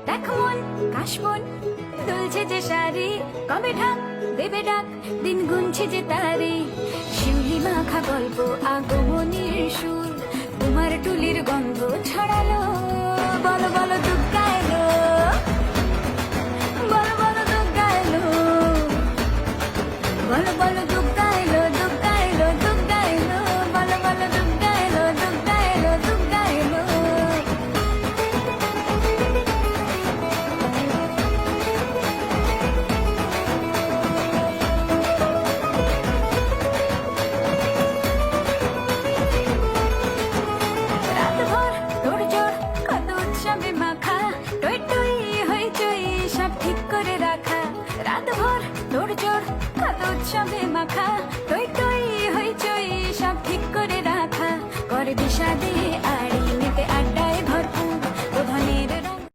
দেখ মন কাশবন দুলছে যে শাড়ি, কবে ঢাক দেবে ডাক, দিন গুনছে যে তারি। শিউলি মাখা গল্প আগমনীর সুর, তোমার টুলির গন্ধ ছড়ালো। বলো বলো দুগ্গা এলো, বলো বলো দুগ্গা এলো, বলো বলো দুগ্গা এলো, দুগ্গা এলো, দুগ্গা এলো, বলো বলো দুগ্গা এলো, দুগ্গা এলো, দুগ্গা এলো। রাতভর তোড়জোড় কত উৎসবে মাখা, টই টই হইচই সব ঠিক করে রাখা। রাতভর তোড়জোড় কত উৎসবে মাখা,